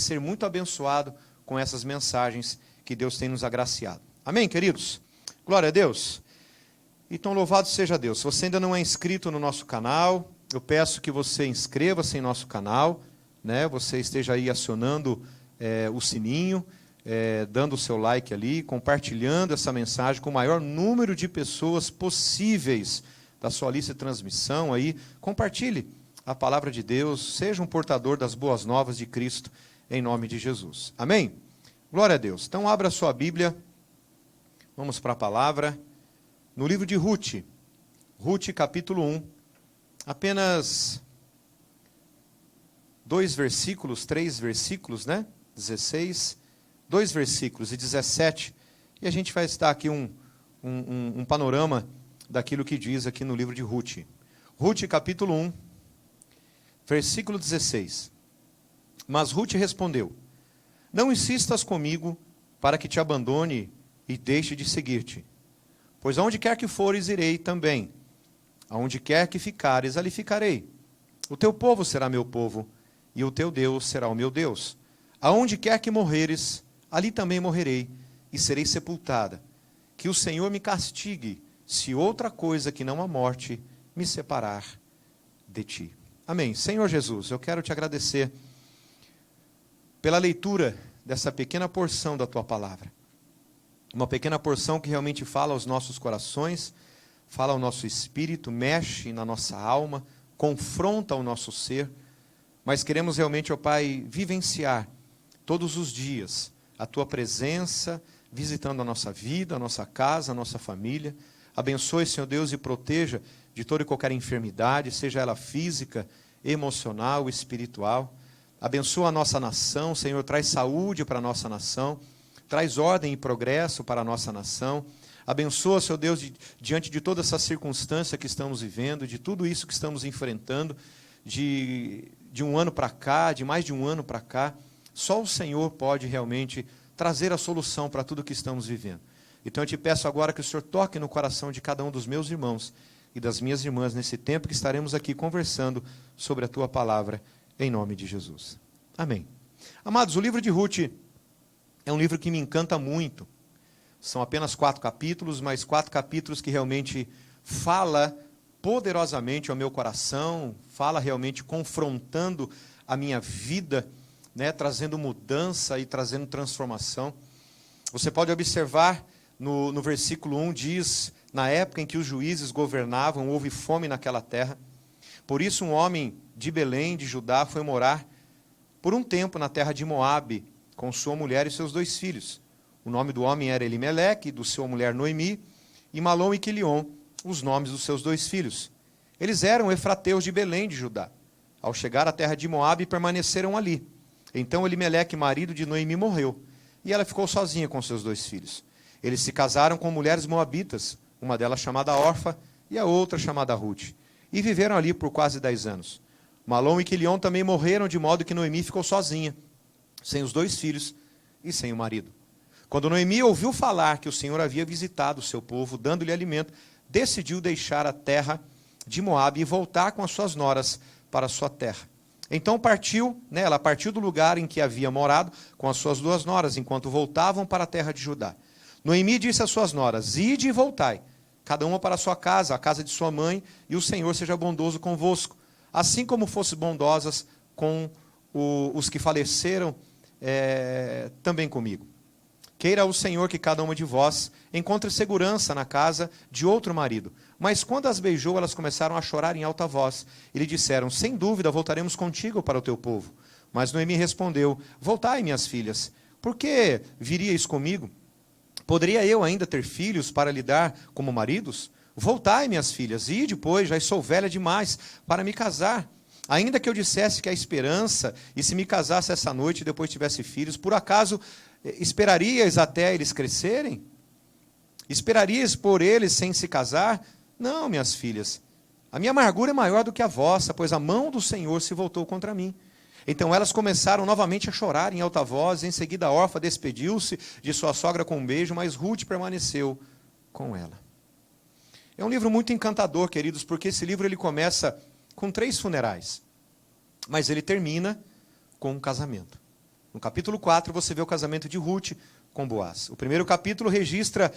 ser muito abençoado com essas mensagens que Deus tem nos agraciado. Amém, queridos? Glória a Deus. Então, louvado seja Deus. Se você ainda não é inscrito no nosso canal, eu peço que você inscreva-se em nosso canal, né? Você esteja aí acionando o sininho, dando o seu like ali, compartilhando essa mensagem com o maior número de pessoas possíveis da sua lista de transmissão aí. Compartilhe a palavra de Deus, seja um portador das boas novas de Cristo, em nome de Jesus. Amém? Glória a Deus. Então, abra a sua Bíblia, vamos para a palavra, no livro de Ruth, Ruth capítulo 1, apenas 2 versículos, 3 versículos, né? 16, 2 versículos e 17, e a gente vai estar aqui um panorama daquilo que diz aqui no livro de Ruth. Ruth capítulo 1, versículo 16. Mas Ruth respondeu: não insistas comigo para que te abandone e deixe de seguir-te. Pois aonde quer que fores, irei também. Aonde quer que ficares, ali ficarei. O teu povo será meu povo, e o teu Deus será o meu Deus. Aonde quer que morreres, ali também morrerei, e serei sepultada. Que o Senhor me castigue, se outra coisa que não a morte me separar de ti. Amém. Senhor Jesus, eu quero te agradecer pela leitura dessa pequena porção da tua palavra. Uma pequena porção que realmente fala aos nossos corações, fala ao nosso espírito, mexe na nossa alma, confronta o nosso ser. Mas queremos realmente, ó Pai, vivenciar todos os dias a tua presença, visitando a nossa vida, a nossa casa, a nossa família. Abençoe, Senhor Deus, e proteja de toda e qualquer enfermidade, seja ela física, emocional, espiritual. Abençoa a nossa nação, Senhor, traz saúde para a nossa nação, traz ordem e progresso para a nossa nação. Abençoa, Senhor Deus, diante de toda essa circunstância que estamos vivendo, de tudo isso que estamos enfrentando, de um ano para cá, de mais de um ano para cá. Só o Senhor pode realmente trazer a solução para tudo que estamos vivendo. Então eu te peço agora que o Senhor toque no coração de cada um dos meus irmãos e das minhas irmãs nesse tempo que estaremos aqui conversando sobre a tua palavra, em nome de Jesus. Amém. Amados, o livro de Ruth é um livro que me encanta muito. São apenas 4 capítulos, mas 4 capítulos que realmente fala poderosamente ao meu coração, fala realmente confrontando a minha vida, né, trazendo mudança e trazendo transformação. Você pode observar no versículo 1, diz: na época em que os juízes governavam, houve fome naquela terra. Por isso um homem de Belém, de Judá, foi morar por um tempo na terra de Moabe, com sua mulher e seus 2 filhos. O nome do homem era Elimeleque, do sua mulher Noemi, e Malom e Quilion, os nomes dos seus 2 filhos. Eles eram efrateus de Belém, de Judá. Ao chegar à terra de Moabe, permaneceram ali. Então Elimeleque, marido de Noemi, morreu, e ela ficou sozinha com seus 2 filhos. Eles se casaram com mulheres moabitas, uma delas chamada Orfa e a outra chamada Ruth, e viveram ali por quase 10 anos. Malom e Quilion também morreram, de modo que Noemi ficou sozinha, sem os 2 filhos e sem o marido. Quando Noemi ouviu falar que o Senhor havia visitado o seu povo, dando-lhe alimento, decidiu deixar a terra de Moabe e voltar com as suas noras para a sua terra. Então partiu, né, ela partiu do lugar em que havia morado com as suas 2 noras, enquanto voltavam para a terra de Judá. Noemi disse às suas noras: ide e voltai, cada uma para a sua casa, a casa de sua mãe, e o Senhor seja bondoso convosco, assim como fosse bondosas com os que faleceram também comigo. Queira o Senhor que cada uma de vós encontre segurança na casa de outro marido. Mas quando as beijou, elas começaram a chorar em alta voz, e lhe disseram: sem dúvida voltaremos contigo para o teu povo. Mas Noemi respondeu: voltai, minhas filhas, por que viríeis comigo? Poderia eu ainda ter filhos para lhe dar como maridos? Voltai, minhas filhas, e depois, já sou velha demais para me casar. Ainda que eu dissesse que há esperança, e se me casasse essa noite e depois tivesse filhos, por acaso esperarias até eles crescerem? Esperarias por eles sem se casar? Não, minhas filhas, a minha amargura é maior do que a vossa, pois a mão do Senhor se voltou contra mim. Então elas começaram novamente a chorar em alta voz. Em seguida a órfã despediu-se de sua sogra com um beijo, mas Ruth permaneceu com ela. É um livro muito encantador, queridos, porque esse livro ele começa com 3 funerais, mas ele termina com um casamento. No capítulo 4 você vê o casamento de Ruth com Boaz. O primeiro capítulo registra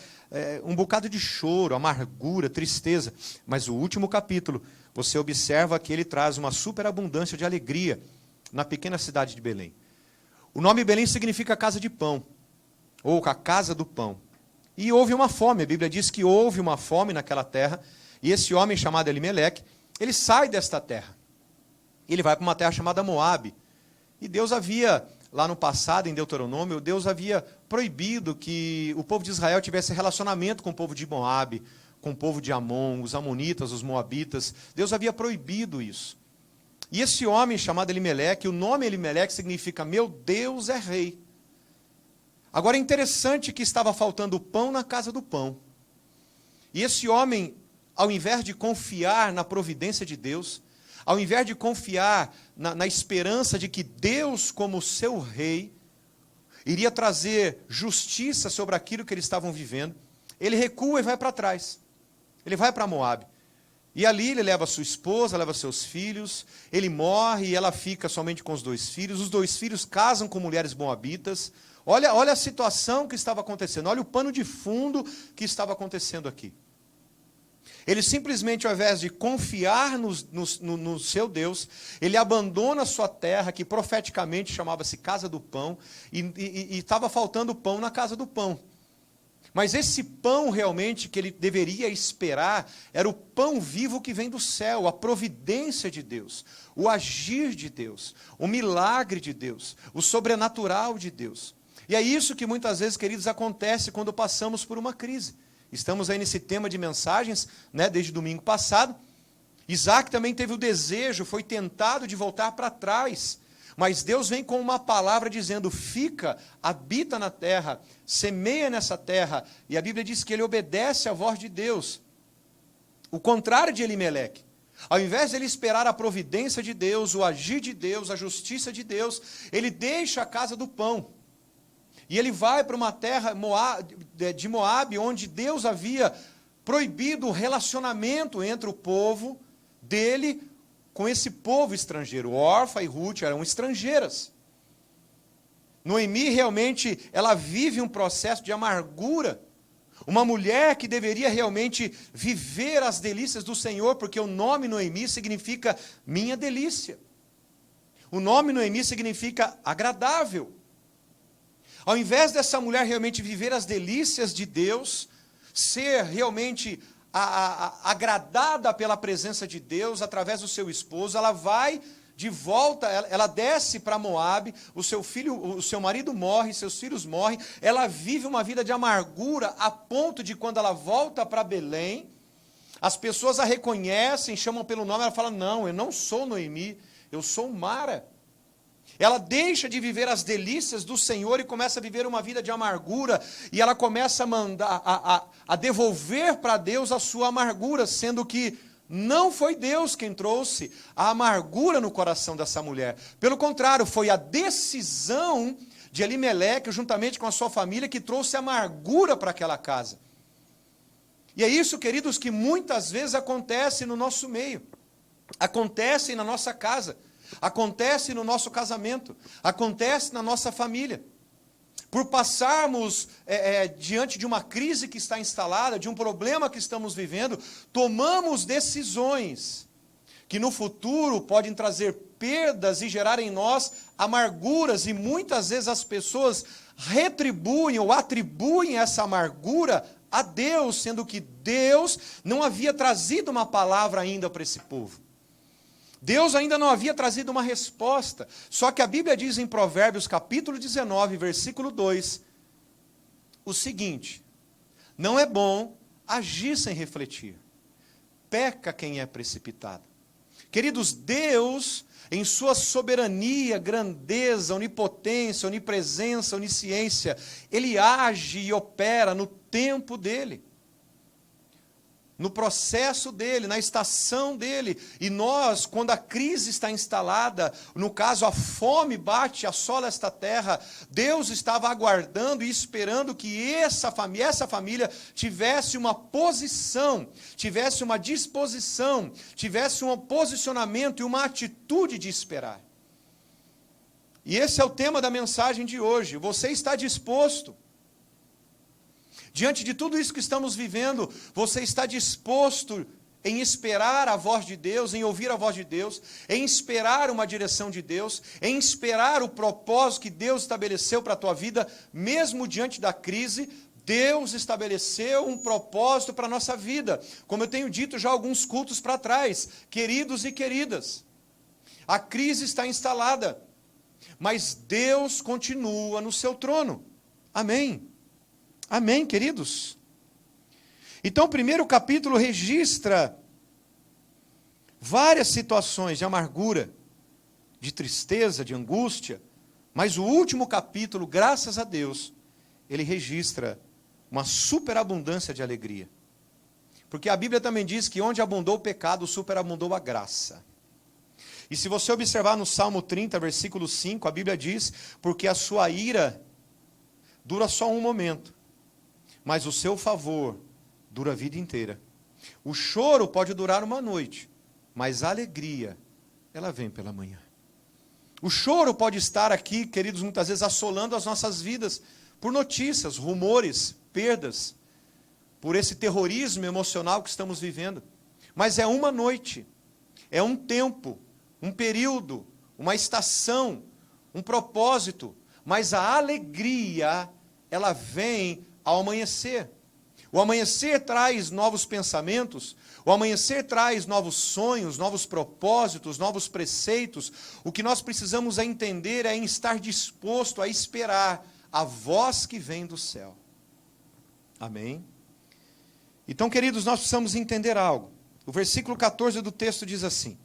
um bocado de choro, amargura, tristeza. Mas o último capítulo, você observa que ele traz uma superabundância de alegria na pequena cidade de Belém. O nome Belém significa casa de pão, ou a casa do pão. E houve uma fome, a Bíblia diz que houve uma fome naquela terra, e esse homem chamado Elimeleque, ele sai desta terra. Ele vai para uma terra chamada Moabe. E Deus havia, lá no passado, em Deuteronômio, Deus havia proibido que o povo de Israel tivesse relacionamento com o povo de Moabe, com o povo de Amon, os amonitas, os moabitas. Deus havia proibido isso. E esse homem chamado Elimeleque, o nome Elimeleque significa meu Deus é rei. Agora é interessante que estava faltando pão na casa do pão. E esse homem, ao invés de confiar na providência de Deus, ao invés de confiar na esperança de que Deus, como seu rei, iria trazer justiça sobre aquilo que eles estavam vivendo, ele recua e vai para trás. Ele vai para Moabe. E ali ele leva sua esposa, leva seus filhos, ele morre e ela fica somente com os 2 filhos. Os 2 filhos casam com mulheres moabitas. Olha a situação que estava acontecendo, olha o pano de fundo que estava acontecendo aqui. Ele simplesmente, ao invés de confiar no seu Deus, ele abandona a sua terra, que profeticamente chamava-se Casa do Pão, e estava faltando pão na Casa do Pão. Mas esse pão realmente que ele deveria esperar era o pão vivo que vem do céu, a providência de Deus, o agir de Deus, o milagre de Deus, o sobrenatural de Deus. E é isso que muitas vezes, queridos, acontece quando passamos por uma crise. Estamos aí nesse tema de mensagens, né, desde domingo passado. Isaac também teve o desejo, foi tentado de voltar para trás. Mas Deus vem com uma palavra dizendo, fica, habita na terra, semeia nessa terra. E a Bíblia diz que ele obedece à voz de Deus. O contrário de Elimeleque. Ao invés de ele esperar a providência de Deus, o agir de Deus, a justiça de Deus, ele deixa a casa do pão. E ele vai para uma terra de Moabe, onde Deus havia proibido o relacionamento entre o povo dele com esse povo estrangeiro. Orfa e Ruth eram estrangeiras. Noemi realmente, ela vive um processo de amargura. Uma mulher que deveria realmente viver as delícias do Senhor, porque o nome Noemi significa minha delícia. O nome Noemi significa agradável. Ao invés dessa mulher realmente viver as delícias de Deus, ser realmente agradada pela presença de Deus através do seu esposo, ela vai de volta, ela desce para Moabe, o seu marido morre, seus filhos morrem, ela vive uma vida de amargura a ponto de quando ela volta para Belém, as pessoas a reconhecem, chamam pelo nome, ela fala, não, eu não sou Noemi, eu sou Mara. Ela deixa de viver as delícias do Senhor e começa a viver uma vida de amargura, e ela começa a mandar, a devolver para Deus a sua amargura, sendo que não foi Deus quem trouxe a amargura no coração dessa mulher. Pelo contrário, foi a decisão de Elimeleque, juntamente com a sua família, que trouxe amargura para aquela casa. E é isso, queridos, que muitas vezes acontece no nosso meio, acontece na nossa casa, acontece no nosso casamento, acontece na nossa família. Por passarmos diante de uma crise que está instalada, de um problema que estamos vivendo, tomamos decisões que no futuro podem trazer perdas e gerar em nós amarguras, e muitas vezes as pessoas retribuem ou atribuem essa amargura a Deus, sendo que Deus não havia trazido uma palavra ainda para esse povo. Deus ainda não havia trazido uma resposta. Só que a Bíblia diz em Provérbios capítulo 19, versículo 2, o seguinte: não é bom agir sem refletir. Peca quem é precipitado. Queridos, Deus, em sua soberania, grandeza, onipotência, onipresença, onisciência, Ele age e opera no tempo dEle, no processo dele, na estação dele. E nós, quando a crise está instalada, no caso a fome bate, assola esta terra, Deus estava aguardando e esperando que essa família tivesse uma posição, tivesse uma disposição, tivesse um posicionamento e uma atitude de esperar. E esse é o tema da mensagem de hoje. Você está disposto? Diante de tudo isso que estamos vivendo, você está disposto em esperar a voz de Deus, em ouvir a voz de Deus, em esperar uma direção de Deus, em esperar o propósito que Deus estabeleceu para a tua vida, mesmo diante da crise? Deus estabeleceu um propósito para a nossa vida, como eu tenho dito já alguns cultos para trás, queridos e queridas. A crise está instalada, mas Deus continua no seu trono. Amém. Amém, queridos? Então, o primeiro capítulo registra várias situações de amargura, de tristeza, de angústia, mas o último capítulo, graças a Deus, ele registra uma superabundância de alegria. Porque a Bíblia também diz que onde abundou o pecado, superabundou a graça. E se você observar no Salmo 30, versículo 5, a Bíblia diz, porque a sua ira dura só um momento, mas o seu favor dura a vida inteira. O choro pode durar uma noite, mas a alegria, ela vem pela manhã. O choro pode estar aqui, queridos, muitas vezes assolando as nossas vidas, por notícias, rumores, perdas, por esse terrorismo emocional que estamos vivendo. Mas é uma noite, é um tempo, um período, uma estação, um propósito, mas a alegria, ela vem ao amanhecer. O amanhecer traz novos pensamentos, o amanhecer traz novos sonhos, novos propósitos, novos preceitos. O que nós precisamos entender é em estar disposto a esperar a voz que vem do céu. Amém? Então, queridos, nós precisamos entender algo. O versículo 14 do texto diz assim: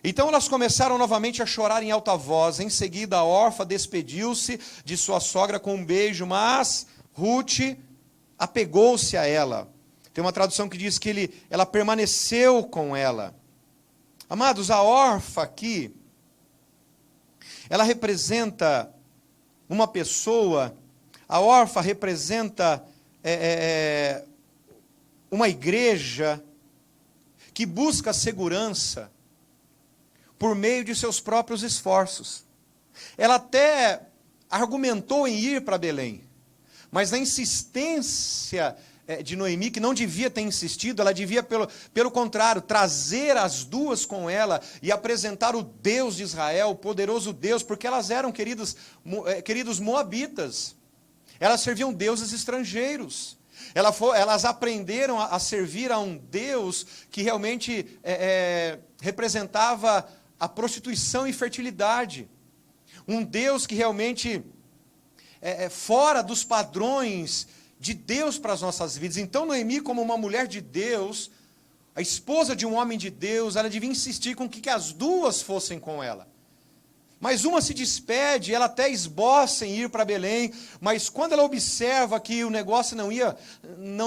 então elas começaram novamente a chorar em alta voz. Em seguida, a órfã despediu-se de sua sogra com um beijo, mas Ruth apegou-se a ela. Tem uma tradução que diz que ela permaneceu com ela. Amados, a órfã aqui, ela representa uma pessoa, a órfã representa uma igreja que busca segurança por meio de seus próprios esforços. Ela até argumentou em ir para Belém, mas a insistência de Noemi, que não devia ter insistido, ela devia, pelo contrário, trazer as duas com ela e apresentar o Deus de Israel, o poderoso Deus, porque elas eram, queridos moabitas. Elas serviam deuses estrangeiros. Elas aprenderam a servir a um Deus que realmente representava a prostituição e fertilidade. Um Deus que realmente fora dos padrões de Deus para as nossas vidas. Então Noemi, como uma mulher de Deus, a esposa de um homem de Deus, ela devia insistir com que as duas fossem com ela. Mas uma se despede, ela até esboça em ir para Belém, mas quando ela observa que o negócio não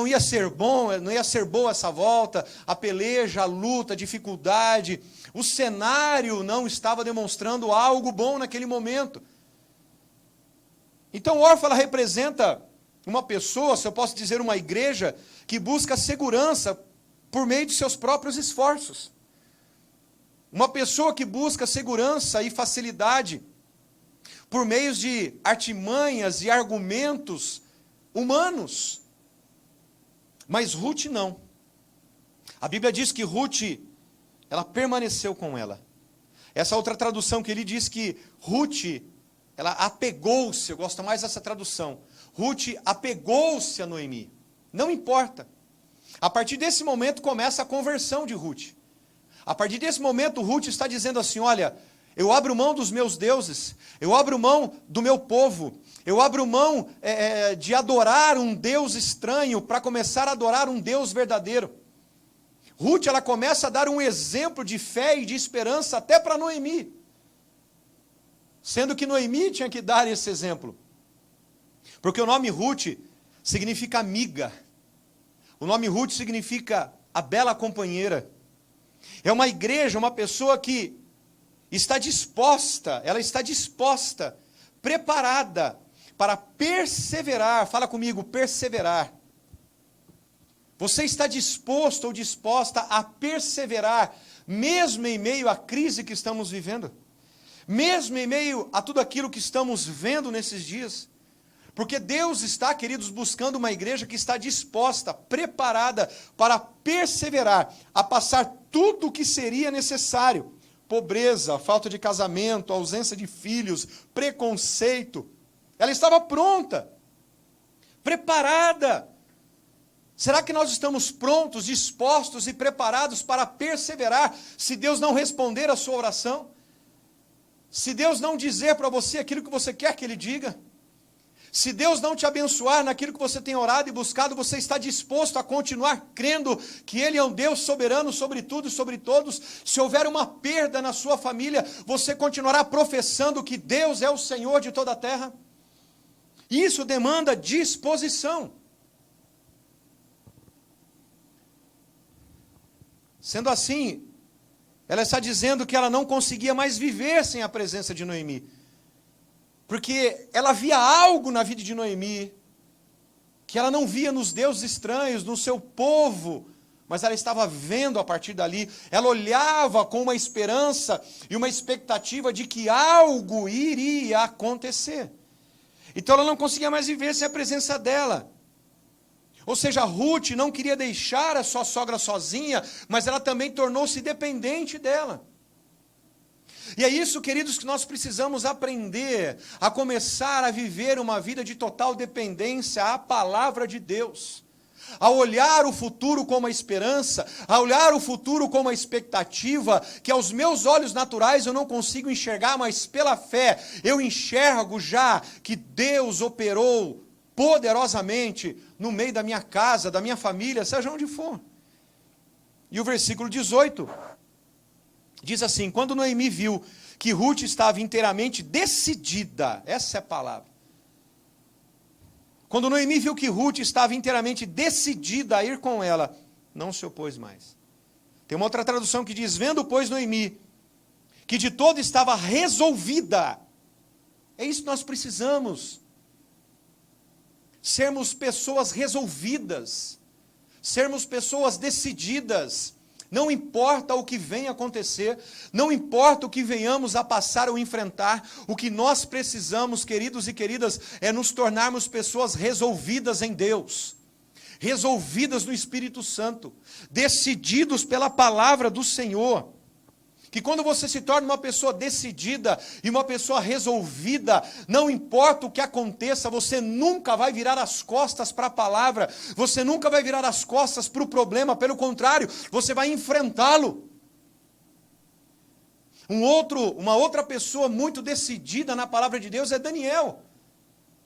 ia ser bom, não ia ser boa essa volta, a peleja, a luta, a dificuldade, o cenário não estava demonstrando algo bom naquele momento. Então, órfã, ela representa uma pessoa, se eu posso dizer uma igreja, que busca segurança por meio de seus próprios esforços. Uma pessoa que busca segurança e facilidade por meio de artimanhas e argumentos humanos. Mas Ruth não. A Bíblia diz que Ruth, ela permaneceu com ela. Essa outra tradução que ele diz que Ruth, ela apegou-se, eu gosto mais dessa tradução. Ruth apegou-se a Noemi. Não importa. A partir desse momento começa a conversão de Ruth. A partir desse momento, Ruth está dizendo assim, olha, eu abro mão dos meus deuses, eu abro mão do meu povo, eu abro mão de adorar um Deus estranho para começar a adorar um Deus verdadeiro. Ruth, ela começa a dar um exemplo de fé e de esperança até para Noemi. Sendo que Noemi tinha que dar esse exemplo. Porque o nome Ruth significa amiga. O nome Ruth significa a bela companheira. É uma igreja, uma pessoa que está disposta, ela está disposta, preparada para perseverar. Fala comigo, perseverar. Você está disposto ou disposta a perseverar, mesmo em meio à crise que estamos vivendo? Mesmo em meio a tudo aquilo que estamos vendo nesses dias. Porque Deus está, queridos, buscando uma igreja que está disposta, preparada para perseverar, a passar tudo o que seria necessário. Pobreza, falta de casamento, ausência de filhos, preconceito. Ela estava pronta, preparada. Será que nós estamos prontos, dispostos e preparados para perseverar se Deus não responder a sua oração? Se Deus não dizer para você aquilo que você quer que Ele diga? Se Deus não te abençoar naquilo que você tem orado e buscado, você está disposto a continuar crendo que Ele é um Deus soberano sobre tudo e sobre todos? Se houver uma perda na sua família, você continuará professando que Deus é o Senhor de toda a terra? Isso demanda disposição. Sendo assim, ela está dizendo que ela não conseguia mais viver sem a presença de Noemi. Porque ela via algo na vida de Noemi, que ela não via nos deuses estranhos, no seu povo, mas ela estava vendo a partir dali. Ela olhava com uma esperança e uma expectativa de que algo iria acontecer. Então ela não conseguia mais viver sem a presença dela. Ou seja, Ruth não queria deixar a sua sogra sozinha, mas ela também tornou-se dependente dela. E é isso, queridos, que nós precisamos aprender, a começar a viver uma vida de total dependência à palavra de Deus. A olhar o futuro com uma esperança, a olhar o futuro com uma expectativa, que aos meus olhos naturais eu não consigo enxergar, mas pela fé eu enxergo já que Deus operou poderosamente no meio da minha casa, da minha família, seja onde for. E o versículo 18 diz assim: quando Noemi viu que Ruth estava inteiramente decidida, essa é a palavra. Quando Noemi viu que Ruth estava inteiramente decidida a ir com ela, não se opôs mais. Tem uma outra tradução que diz: vendo, pois, Noemi, que de todo estava resolvida. É isso que nós precisamos. Sermos pessoas resolvidas, sermos pessoas decididas. Não importa o que venha acontecer, não importa o que venhamos a passar ou enfrentar, o que nós precisamos, queridos e queridas, é nos tornarmos pessoas resolvidas em Deus, resolvidas no Espírito Santo, decididos pela palavra do Senhor. Que quando você se torna uma pessoa decidida e uma pessoa resolvida, não importa o que aconteça, você nunca vai virar as costas para a palavra, você nunca vai virar as costas para o problema, pelo contrário, você vai enfrentá-lo. Uma outra pessoa muito decidida na palavra de Deus é Daniel.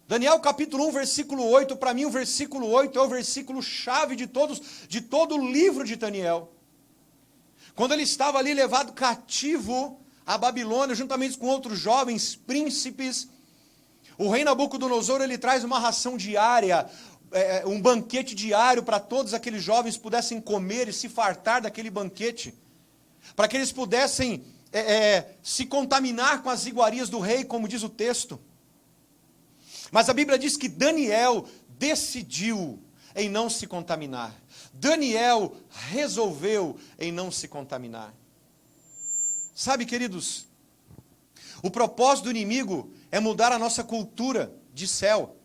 Daniel capítulo 1, versículo 8, para mim o versículo 8 é o versículo chave de todo o livro de Daniel. Quando ele estava ali levado cativo à Babilônia, juntamente com outros jovens príncipes, o rei Nabucodonosor, ele traz uma ração diária, um banquete diário para todos aqueles jovens pudessem comer e se fartar daquele banquete, para que eles pudessem se contaminar com as iguarias do rei, como diz o texto. Mas a Bíblia diz que Daniel decidiu em não se contaminar. Daniel resolveu em não se contaminar. Sabe, queridos, o propósito do inimigo é mudar a nossa cultura de céu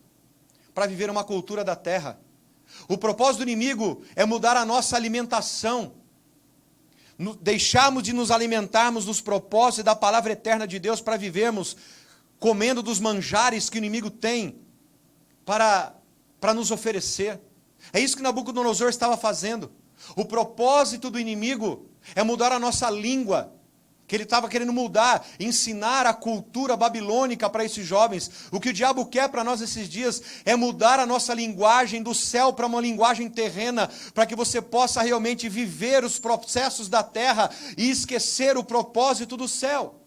para viver uma cultura da terra. O propósito do inimigo é mudar a nossa alimentação, deixarmos de nos alimentarmos dos propósitos da palavra eterna de Deus para vivermos comendo dos manjares que o inimigo tem para nos oferecer. É isso que Nabucodonosor estava fazendo. O propósito do inimigo é mudar a nossa língua, que ele estava querendo mudar, ensinar a cultura babilônica para esses jovens. O que o diabo quer para nós nesses dias é mudar a nossa linguagem do céu para uma linguagem terrena, para que você possa realmente viver os processos da terra e esquecer o propósito do céu.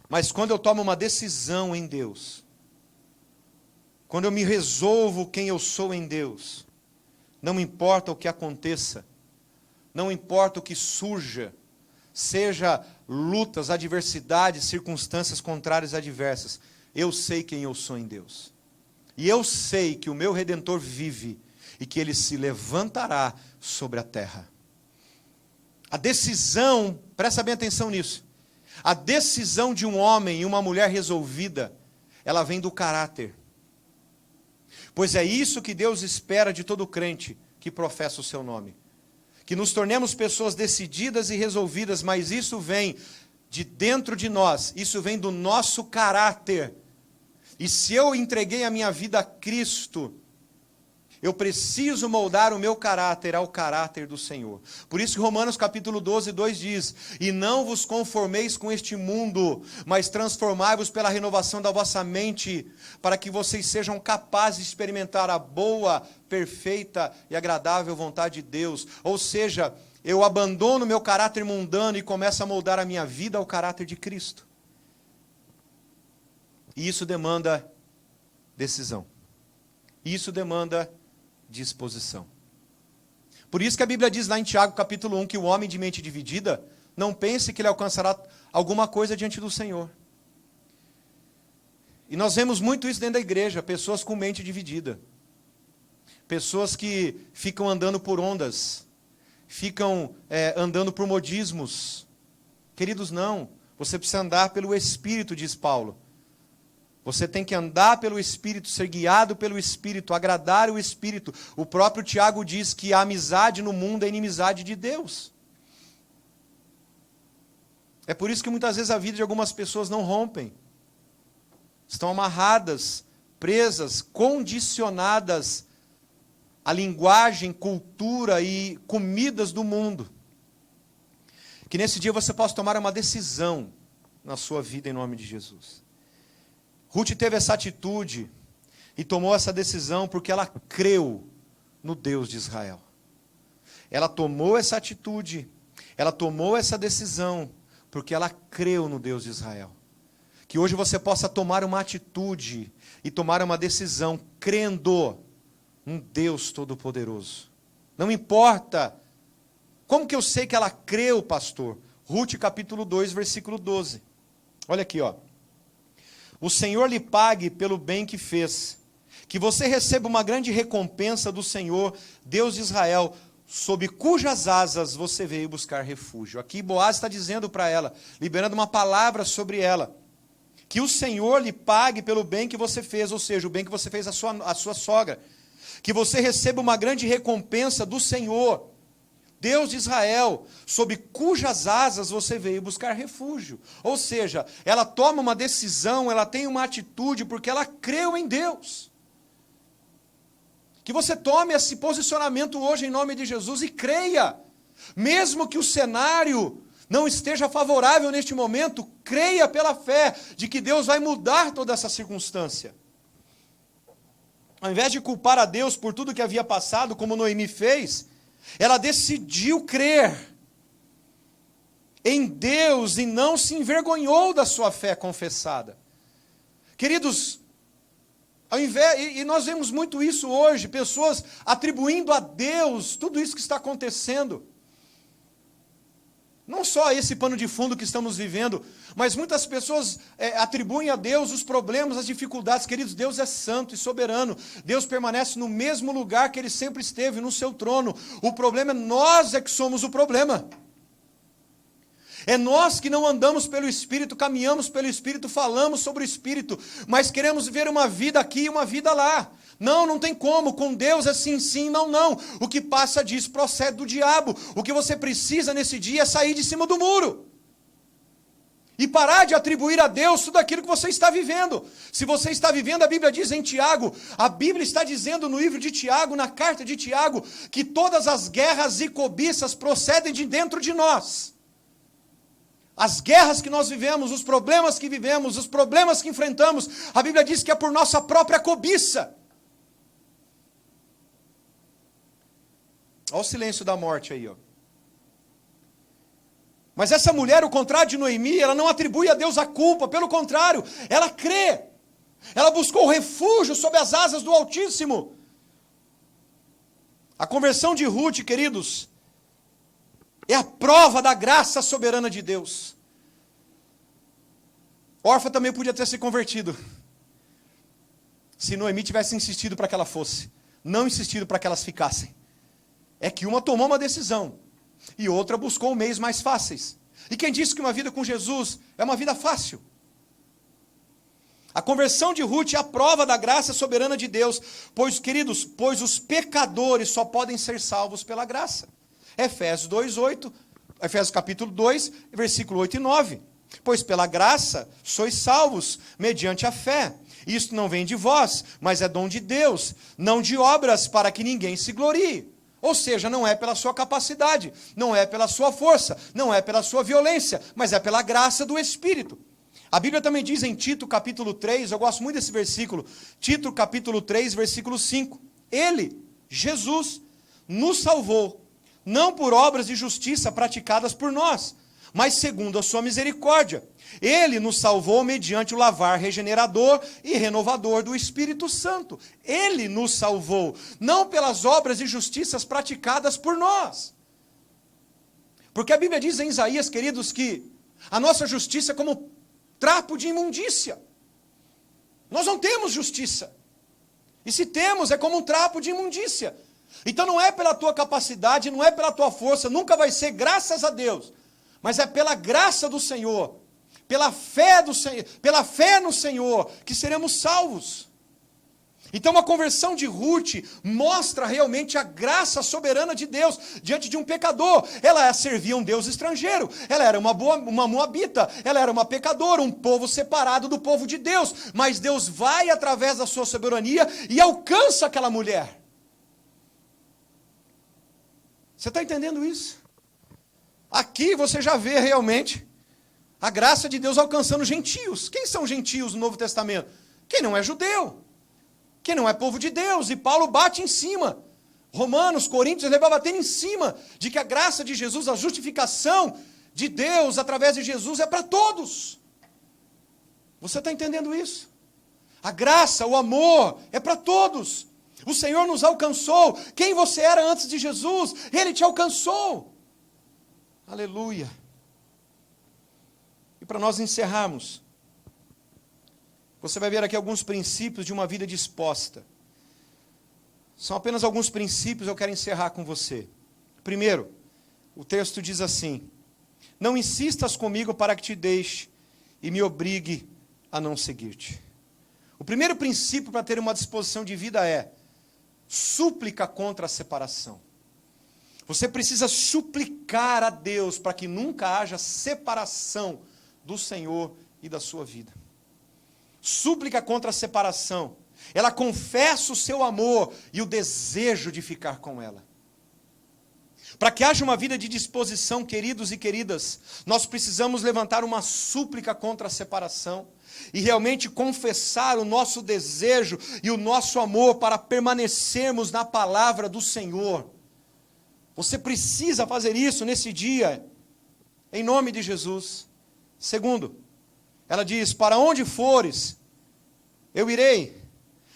Mas quando eu tomo uma decisão em Deus, quando eu me resolvo quem eu sou em Deus, não importa o que aconteça, não importa o que surja, seja lutas, adversidades, circunstâncias contrárias adversas, eu sei quem eu sou em Deus. E eu sei que o meu Redentor vive e que Ele se levantará sobre a terra. A decisão, presta bem atenção nisso, A decisão de um homem e uma mulher resolvida, ela vem do caráter. Pois é isso que Deus espera de todo crente que professa o seu nome. Que nos tornemos pessoas decididas e resolvidas, mas isso vem de dentro de nós, isso vem do nosso caráter. E se eu entreguei a minha vida a Cristo, eu preciso moldar o meu caráter ao caráter do Senhor. Por isso que Romanos capítulo 12, 2 diz: e não vos conformeis com este mundo, mas transformai-vos pela renovação da vossa mente, para que vocês sejam capazes de experimentar a boa, perfeita e agradável vontade de Deus. Ou seja, eu abandono meu caráter mundano e começo a moldar a minha vida ao caráter de Cristo. E isso demanda decisão. Isso demanda disposição. Por isso que a Bíblia diz lá em Tiago capítulo 1 que o homem de mente dividida não pense que ele alcançará alguma coisa diante do Senhor. E nós vemos muito isso dentro da igreja, pessoas com mente dividida. Pessoas que ficam andando por ondas, ficam andando por modismos. Queridos, não. Você precisa andar pelo Espírito, diz Paulo. Você tem que andar pelo Espírito, ser guiado pelo Espírito, agradar o Espírito. O próprio Tiago diz que a amizade no mundo é inimizade de Deus. É por isso que muitas vezes a vida de algumas pessoas não rompem. Estão amarradas, presas, condicionadas à linguagem, cultura e comidas do mundo. Que nesse dia você possa tomar uma decisão na sua vida em nome de Jesus. Ruth teve essa atitude e tomou essa decisão porque ela creu no Deus de Israel. Ela tomou essa atitude, ela tomou essa decisão porque ela creu no Deus de Israel. Que hoje você possa tomar uma atitude e tomar uma decisão crendo num Deus Todo-Poderoso. Não importa. Como que eu sei que ela creu, pastor? Ruth capítulo 2, versículo 12. Olha aqui, ó. O Senhor lhe pague pelo bem que fez, que você receba uma grande recompensa do Senhor, Deus de Israel, sob cujas asas você veio buscar refúgio. Aqui Boaz está dizendo para ela, liberando uma palavra sobre ela, que o Senhor lhe pague pelo bem que você fez, ou seja, o bem que você fez à sua sogra, que você receba uma grande recompensa do Senhor, Deus de Israel, sob cujas asas você veio buscar refúgio. Ou seja, ela toma uma decisão, ela tem uma atitude, porque ela creu em Deus. Que você tome esse posicionamento hoje em nome de Jesus e creia. Mesmo que o cenário não esteja favorável neste momento, creia pela fé de que Deus vai mudar toda essa circunstância. Ao invés de culpar a Deus por tudo que havia passado, como Noemi fez, ela decidiu crer em Deus e não se envergonhou da sua fé confessada. Queridos, e nós vemos muito isso hoje, pessoas atribuindo a Deus tudo isso que está acontecendo. Não só esse pano de fundo que estamos vivendo, mas muitas pessoas atribuem a Deus os problemas, as dificuldades. Queridos, Deus é santo e soberano. Deus permanece no mesmo lugar que Ele sempre esteve, no seu trono. O problema é nós que somos o problema. É nós que não andamos pelo Espírito, caminhamos pelo Espírito, falamos sobre o Espírito, mas queremos viver uma vida aqui e uma vida lá. Não tem como, com Deus é sim, sim, não, não. O que passa disso procede do diabo. O que você precisa nesse dia é sair de cima do muro. E parar de atribuir a Deus tudo aquilo que você está vivendo. Se você está vivendo, a Bíblia diz em Tiago, a Bíblia está dizendo no livro de Tiago, na carta de Tiago, que todas as guerras e cobiças procedem de dentro de nós. As guerras que nós vivemos, os problemas que vivemos, os problemas que enfrentamos, a Bíblia diz que é por nossa própria cobiça. Olha o silêncio da morte aí, ó. Mas essa mulher, ao contrário de Noemi, ela não atribui a Deus a culpa, pelo contrário, ela crê. Ela buscou refúgio sob as asas do Altíssimo. A conversão de Ruth, queridos, é a prova da graça soberana de Deus. Orfa também podia ter se convertido, se Noemi tivesse insistido para que ela fosse, não insistido para que elas ficassem. É que uma tomou uma decisão, e outra buscou meios mais fáceis. E quem disse que uma vida com Jesus é uma vida fácil? A conversão de Ruth é a prova da graça soberana de Deus, pois, queridos, pois os pecadores só podem ser salvos pela graça. Efésios 2:8, Efésios capítulo 2, versículo 8 e 9. Pois pela graça sois salvos, mediante a fé. Isto não vem de vós, mas é dom de Deus, não de obras, para que ninguém se glorie. Ou seja, não é pela sua capacidade, não é pela sua força, não é pela sua violência, mas é pela graça do Espírito. A Bíblia também diz em Tito capítulo 3, eu gosto muito desse versículo, Tito capítulo 3, versículo 5. Ele, Jesus, nos salvou, não por obras de justiça praticadas por nós, mas segundo a sua misericórdia. Ele nos salvou mediante o lavar regenerador e renovador do Espírito Santo. Ele nos salvou, não pelas obras de justiças praticadas por nós. Porque a Bíblia diz em Isaías, queridos, que a nossa justiça é como trapo de imundícia. Nós não temos justiça. E se temos, é como um trapo de imundícia. Então não é pela tua capacidade, não é pela tua força, nunca vai ser, graças a Deus. Mas é pela graça do Senhor, pela fé no Senhor, que seremos salvos. Então a conversão de Ruth mostra realmente a graça soberana de Deus diante de um pecador. Ela servia um Deus estrangeiro, ela era uma moabita, ela era uma pecadora, um povo separado do povo de Deus. Mas Deus vai através da sua soberania e alcança aquela mulher. Você está entendendo isso? Aqui você já vê realmente a graça de Deus alcançando gentios. Quem são gentios no Novo Testamento? Quem não é judeu, quem não é povo de Deus. E Paulo bate em cima. Romanos, Coríntios, ele vai batendo em cima de que a graça de Jesus, a justificação de Deus através de Jesus é para todos. Você está entendendo isso? A graça, o amor é para todos. O Senhor nos alcançou. Quem você era antes de Jesus, Ele te alcançou. Aleluia. E para nós encerrarmos, você vai ver aqui alguns princípios de uma vida disposta. São apenas alguns princípios, eu quero encerrar com você. Primeiro, o texto diz assim: não insistas comigo para que te deixe e me obrigue a não seguir-te. O primeiro princípio para ter uma disposição de vida é súplica contra a separação. Você precisa suplicar a Deus para que nunca haja separação do Senhor e da sua vida. Súplica contra a separação. Ela confessa o seu amor e o desejo de ficar com ela. Para que haja uma vida de disposição, queridos e queridas, nós precisamos levantar uma súplica contra a separação e realmente confessar o nosso desejo e o nosso amor para permanecermos na palavra do Senhor. Você precisa fazer isso nesse dia, em nome de Jesus. Segundo, ela diz: para onde fores, eu irei.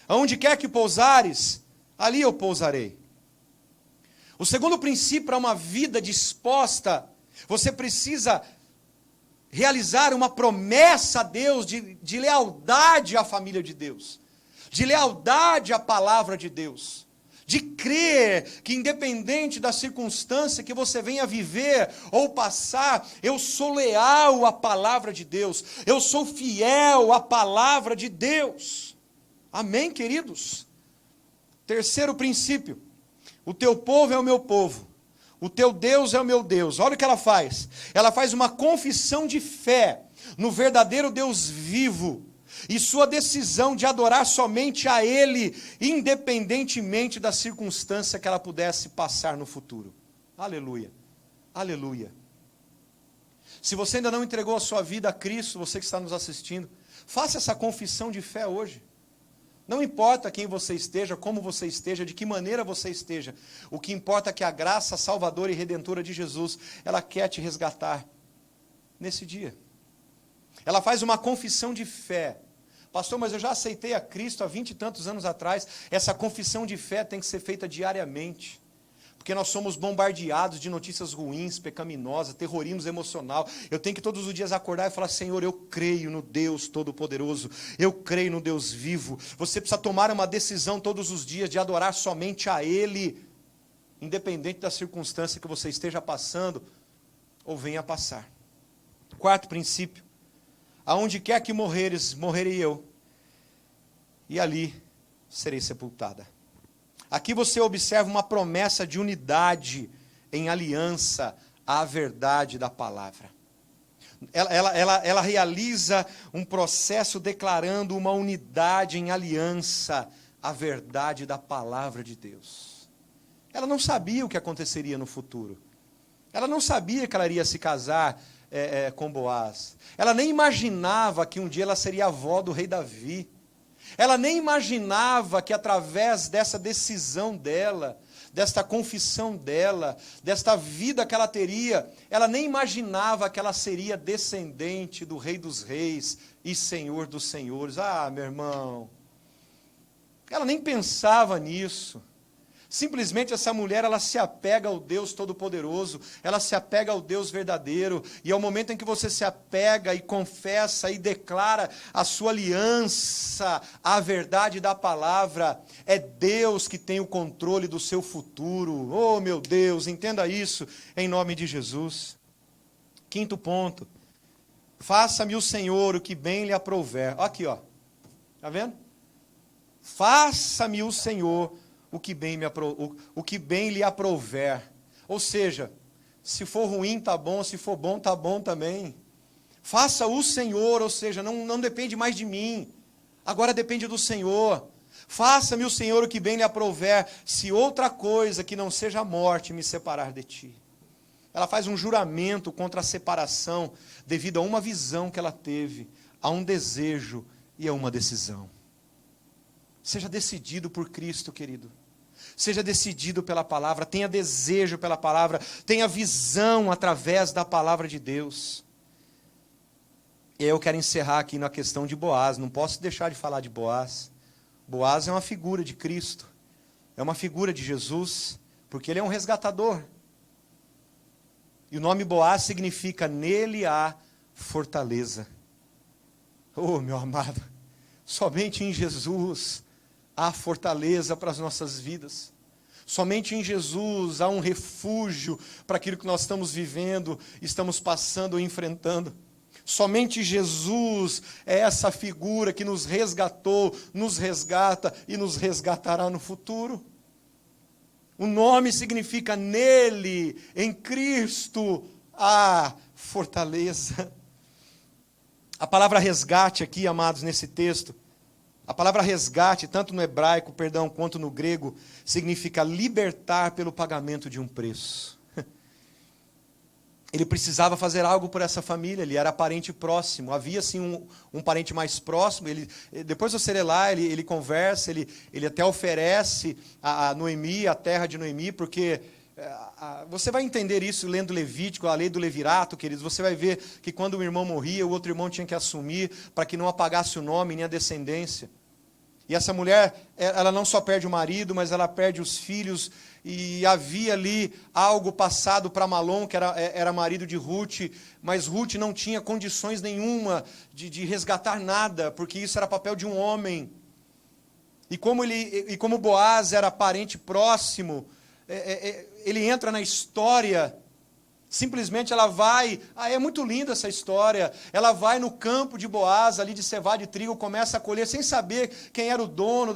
Aonde quer que pousares, ali eu pousarei. O segundo princípio para uma vida disposta, você precisa realizar uma promessa a Deus de lealdade à família de Deus, de lealdade à palavra de Deus, de crer que independente da circunstância que você venha viver ou passar, eu sou leal à palavra de Deus, eu sou fiel à palavra de Deus. Amém, queridos? Terceiro princípio: o teu povo é o meu povo, o teu Deus é o meu Deus. Olha o que ela faz. Ela faz uma confissão de fé no verdadeiro Deus vivo e sua decisão de adorar somente a Ele, independentemente da circunstância que ela pudesse passar no futuro. Aleluia, aleluia. Se você ainda não entregou a sua vida a Cristo, você que está nos assistindo, faça essa confissão de fé hoje. Não importa quem você esteja, como você esteja, de que maneira você esteja. O que importa é que a graça salvadora e redentora de Jesus, ela quer te resgatar nesse dia. Ela faz uma confissão de fé. Pastor, mas eu já aceitei a Cristo há 20 e tantos anos atrás. Essa confissão de fé tem que ser feita diariamente. Porque nós somos bombardeados de notícias ruins, pecaminosas, terrorismo emocional. Eu tenho que todos os dias acordar e falar: Senhor, eu creio no Deus Todo-Poderoso, eu creio no Deus vivo. Você precisa tomar uma decisão todos os dias de adorar somente a Ele, independente da circunstância que você esteja passando ou venha a passar. quarto princípio. Aonde quer que morreres, morrerei eu, e ali serei sepultada. Aqui você observa uma promessa de unidade em aliança à verdade da palavra. Ela realiza um processo declarando uma unidade em aliança à verdade da palavra de Deus. Ela não sabia o que aconteceria no futuro. Ela não sabia que ela iria se casar com Boaz. Ela nem imaginava que um dia ela seria avó do rei Davi. Ela nem imaginava que através dessa decisão dela, desta confissão dela, desta vida que ela teria, ela nem imaginava que ela seria descendente do Rei dos Reis e Senhor dos Senhores. Ah, meu irmão, ela nem pensava nisso. Simplesmente essa mulher, ela se apega ao Deus Todo-Poderoso, ela se apega ao Deus verdadeiro, e ao momento em que você se apega e confessa e declara a sua aliança à verdade da palavra, é Deus que tem o controle do seu futuro. Oh, meu Deus, entenda isso em nome de Jesus. Quinto ponto, faça-me o Senhor o que bem lhe aprouver. Aqui, ó, está vendo? Faça-me o Senhor o que bem lhe aprouver. Ou seja, se for ruim está bom, se for bom está bom também. Faça o Senhor, ou seja, não depende mais de mim, agora depende do Senhor. Faça-me o Senhor o que bem lhe aprouver, se outra coisa que não seja a morte me separar de ti. Ela faz um juramento contra a separação, devido a uma visão que ela teve, a um desejo e a uma decisão. Seja decidido por Cristo, querido. Seja decidido pela palavra, tenha desejo pela palavra, tenha visão através da palavra de Deus. E eu quero encerrar aqui na questão de Boaz, não posso deixar de falar de Boaz. Boaz é uma figura de Cristo, é uma figura de Jesus, porque ele é um resgatador. E o nome Boaz significa nele há fortaleza. Oh, meu amado, somente em Jesus há fortaleza para as nossas vidas. Somente em Jesus há um refúgio para aquilo que nós estamos vivendo, estamos passando ou enfrentando. Somente Jesus é essa figura que nos resgatou, nos resgata e nos resgatará no futuro. O nome significa nele, em Cristo, há fortaleza. A palavra resgate aqui, amados, nesse texto, a palavra resgate, tanto no hebraico, quanto no grego, significa libertar pelo pagamento de um preço. Ele precisava fazer algo por essa família, ele era parente próximo, havia sim um parente mais próximo, depois você lê lá, ele conversa, ele até oferece a Noemi, a terra de Noemi, porque você vai entender isso lendo Levítico, a lei do levirato, queridos, você vai ver que quando um irmão morria, o outro irmão tinha que assumir, para que não apagasse o nome nem a descendência. E essa mulher, ela não só perde o marido, mas ela perde os filhos, e havia ali algo passado para Malom, que era marido de Ruth, mas Ruth não tinha condições nenhuma de resgatar nada, porque isso era papel de um homem. E como Boaz era parente próximo, ele entra na história. Simplesmente ela vai, é muito linda essa história, ela vai no campo de Boaz, ali de cevada de trigo, começa a colher, sem saber quem era o dono,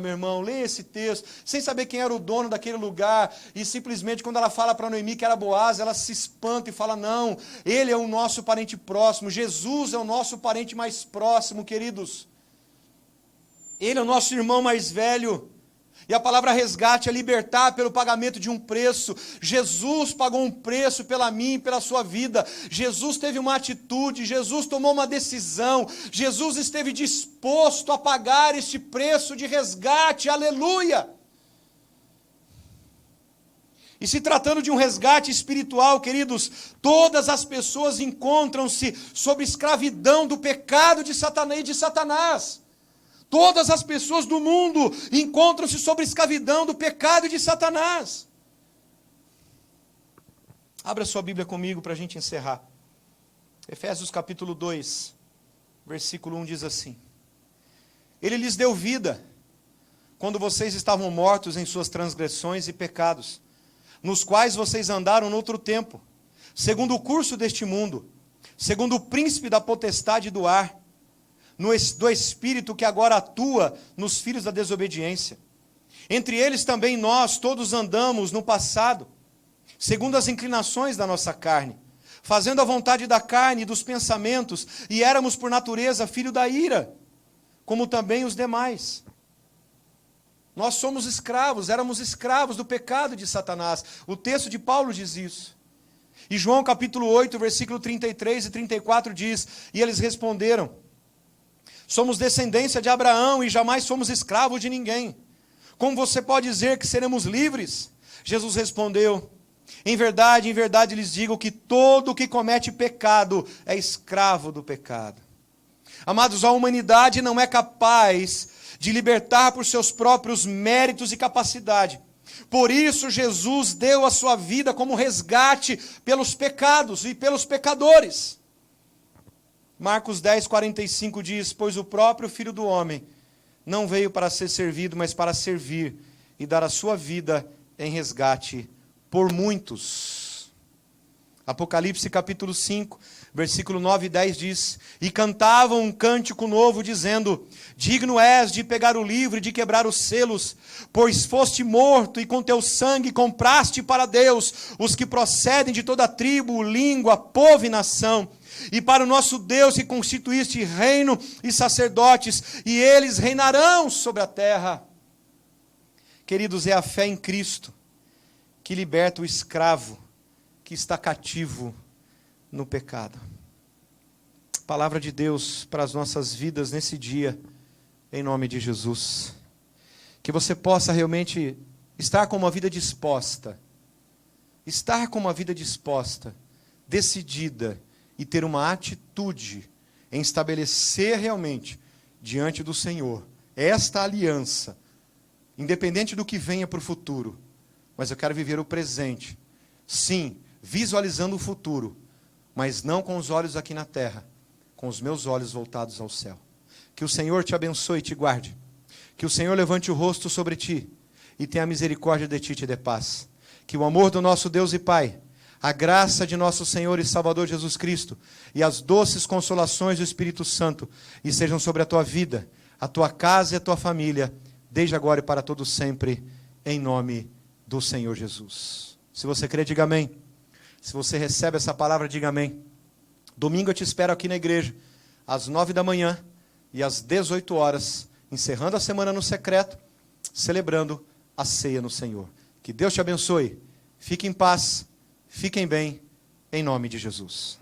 meu irmão, lê esse texto, sem saber quem era o dono daquele lugar, e simplesmente quando ela fala para Noemi que era Boaz, ela se espanta e fala, não, ele é o nosso parente próximo, Jesus é o nosso parente mais próximo, queridos, ele é o nosso irmão mais velho. E a palavra resgate é libertar pelo pagamento de um preço. Jesus pagou um preço pela minha e pela sua vida. Jesus teve uma atitude, Jesus tomou uma decisão, Jesus esteve disposto a pagar este preço de resgate, aleluia! E se tratando de um resgate espiritual, queridos, todas as pessoas encontram-se sob escravidão do pecado de Satanás. Todas as pessoas do mundo encontram-se sob escravidão do pecado de Satanás. Abra sua Bíblia comigo para a gente encerrar. Efésios capítulo 2, versículo 1 diz assim: Ele lhes deu vida, quando vocês estavam mortos em suas transgressões e pecados, nos quais vocês andaram noutro tempo, segundo o curso deste mundo, segundo o príncipe da potestade do ar, do espírito que agora atua nos filhos da desobediência. Entre eles também nós todos andamos no passado, segundo as inclinações da nossa carne, fazendo a vontade da carne e dos pensamentos, e éramos por natureza filho da ira, como também os demais. Nós somos escravos, éramos escravos do pecado de Satanás. O texto de Paulo diz isso. E João capítulo 8, versículo 33 e 34 diz, e eles responderam, somos descendência de Abraão e jamais somos escravos de ninguém. Como você pode dizer que seremos livres? Jesus respondeu, em verdade lhes digo que todo que comete pecado é escravo do pecado. Amados, a humanidade não é capaz de libertar por seus próprios méritos e capacidade. Por isso Jesus deu a sua vida como resgate pelos pecados e pelos pecadores. Marcos 10, 45 diz, pois o próprio Filho do Homem não veio para ser servido, mas para servir e dar a sua vida em resgate por muitos. Apocalipse capítulo 5, versículo 9 e 10 diz, e cantavam um cântico novo, dizendo, digno és de pegar o livro e de quebrar os selos, pois foste morto e com teu sangue compraste para Deus os que procedem de toda tribo, língua, povo e nação, e para o nosso Deus que constituíste reino e sacerdotes, e eles reinarão sobre a terra. Queridos, é a fé em Cristo que liberta o escravo que está cativo no pecado. Palavra de Deus para as nossas vidas nesse dia, em nome de Jesus. Que você possa realmente estar com uma vida disposta, decidida, e ter uma atitude em estabelecer realmente diante do Senhor esta aliança, independente do que venha para o futuro, mas eu quero viver o presente, sim, visualizando o futuro, mas não com os olhos aqui na terra, com os meus olhos voltados ao céu. Que o Senhor te abençoe e te guarde, que o Senhor levante o rosto sobre ti e tenha misericórdia de ti e te dê paz. Que o amor do nosso Deus e Pai, a graça de nosso Senhor e Salvador Jesus Cristo e as doces consolações do Espírito Santo estejam sobre a tua vida, a tua casa e a tua família, desde agora e para todo sempre, em nome do Senhor Jesus. Se você crê, diga amém. Se você recebe essa palavra, diga amém. Domingo eu te espero aqui na igreja, às 9 da manhã e às 18 horas, encerrando a semana no secreto, celebrando a ceia no Senhor. Que Deus te abençoe. Fique em paz. Fiquem bem, em nome de Jesus.